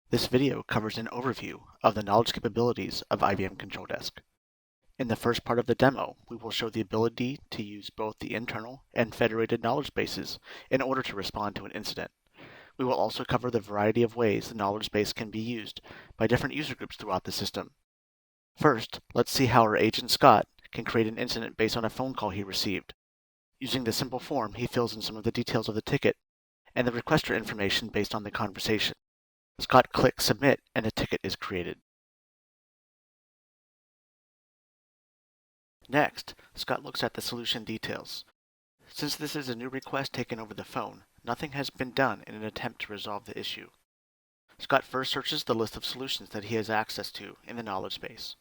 This video covers an overview of the knowledge capabilities of IBM Control Desk. In the first part of the demo, we will show the ability to use both the internal and federated knowledge bases in order to respond to an incident. We will also cover the variety of ways the knowledge base can be used by different user groups throughout the system. First, let's see how our agent Scott can create an incident based on a phone call he received. Using the simple form, he fills in some of the details of the ticket and the requester information based on the conversation. Scott clicks Submit and a ticket is created. Next, Scott looks at the solution details. Since this is a new request taken over the phone, nothing has been done in an attempt to resolve the issue. Scott first searches the list of solutions that he has access to in the knowledge base.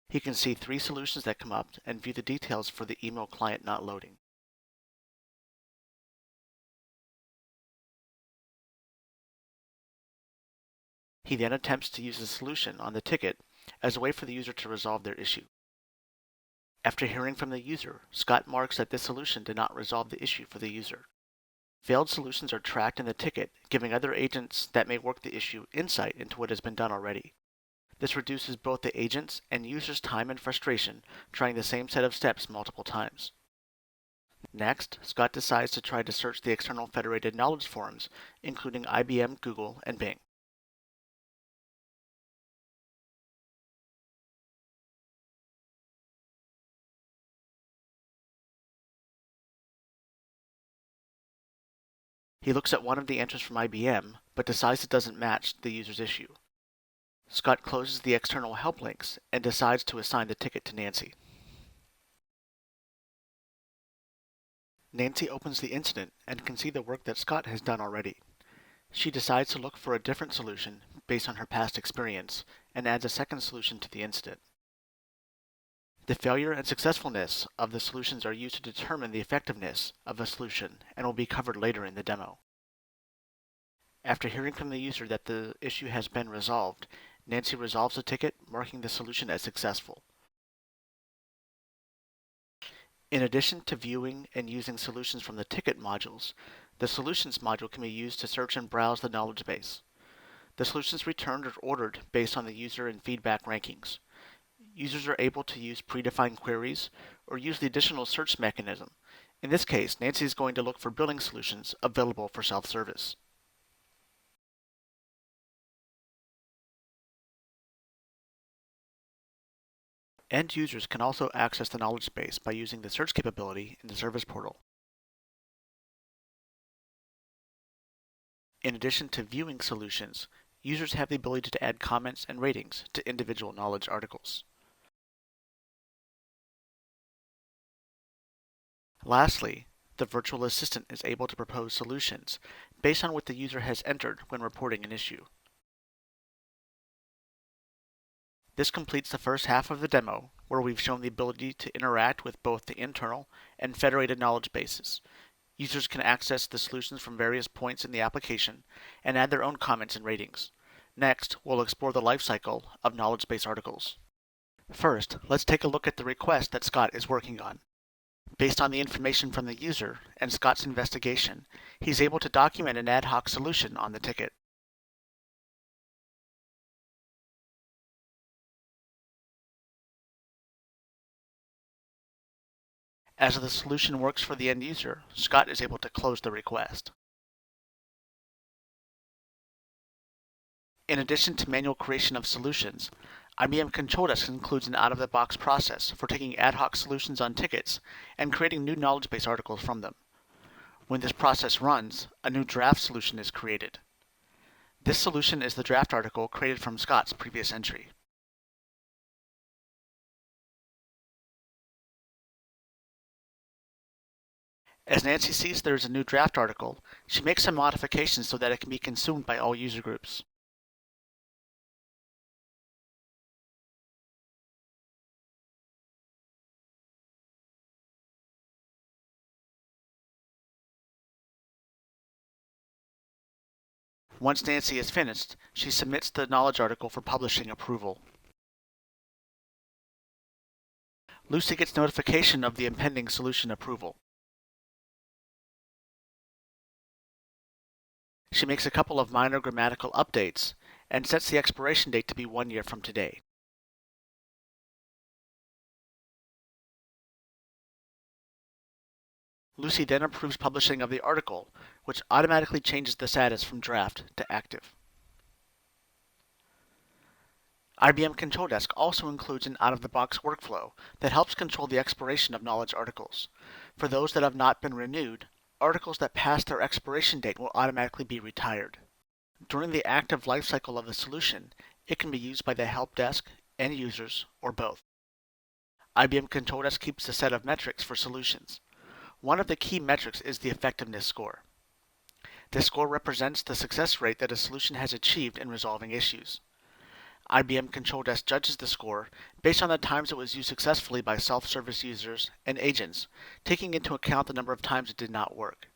He can see 3 solutions that come up and view the details for the email client not loading. He then attempts to use the solution on the ticket as a way for the user to resolve their issue. After hearing from the user, Scott marks that this solution did not resolve the issue for the user. Failed solutions are tracked in the ticket, giving other agents that may work the issue insight into what has been done already. This reduces both the agent's and user's time and frustration trying the same set of steps multiple times. Next, Scott decides to try to search the external federated knowledge forums, including IBM, Google, and Bing. He looks at one of the answers from IBM, but decides it doesn't match the user's issue. Scott closes the external help links and decides to assign the ticket to Nancy. Nancy opens the incident and can see the work that Scott has done already. She decides to look for a different solution based on her past experience and adds a second solution to the incident. The failure and successfulness of the solutions are used to determine the effectiveness of a solution and will be covered later in the demo. After hearing from the user that the issue has been resolved, Nancy resolves the ticket, marking the solution as successful. In addition to viewing and using solutions from the ticket modules, the Solutions module can be used to search and browse the knowledge base. The solutions returned are ordered based on the user and feedback rankings. Users are able to use predefined queries or use the additional search mechanism. In this case, Nancy is going to look for billing solutions available for self-service. End users can also access the knowledge base by using the search capability in the service portal. In addition to viewing solutions, users have the ability to add comments and ratings to individual knowledge articles. Lastly, the virtual assistant is able to propose solutions based on what the user has entered when reporting an issue. This completes the first half of the demo, where we've shown the ability to interact with both the internal and federated knowledge bases. Users can access the solutions from various points in the application and add their own comments and ratings. Next, we'll explore the lifecycle of knowledge base articles. First, let's take a look at the request that Scott is working on. Based on the information from the user and Scott's investigation, he's able to document an ad hoc solution on the ticket. As the solution works for the end user, Scott is able to close the request. In addition to manual creation of solutions, IBM Control Desk includes an out-of-the-box process for taking ad hoc solutions on tickets and creating new knowledge base articles from them. When this process runs, a new draft solution is created. This solution is the draft article created from Scott's previous entry. As Nancy sees there is a new draft article, she makes some modifications so that it can be consumed by all user groups. Once Nancy is finished, she submits the knowledge article for publishing approval. Lucy gets notification of the impending solution approval. She makes a couple of minor grammatical updates and sets the expiration date to be 1 year from today. Lucy then approves publishing of the article, which automatically changes the status from draft to active. IBM Control Desk also includes an out-of-the-box workflow that helps control the expiration of knowledge articles. For those that have not been renewed, articles that pass their expiration date will automatically be retired. During the active lifecycle of the solution, it can be used by the help desk, end users, or both. IBM Control Desk keeps a set of metrics for solutions. One of the key metrics is the effectiveness score. This score represents the success rate that a solution has achieved in resolving issues. IBM Control Desk judges the score based on the times it was used successfully by self-service users and agents, taking into account the number of times it did not work.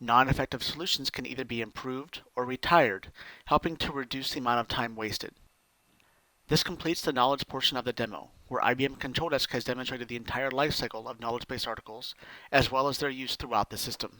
Non-effective solutions can either be improved or retired, helping to reduce the amount of time wasted. This completes the knowledge portion of the demo, where IBM Control Desk has demonstrated the entire lifecycle of knowledge-based articles, as well as their use throughout the system.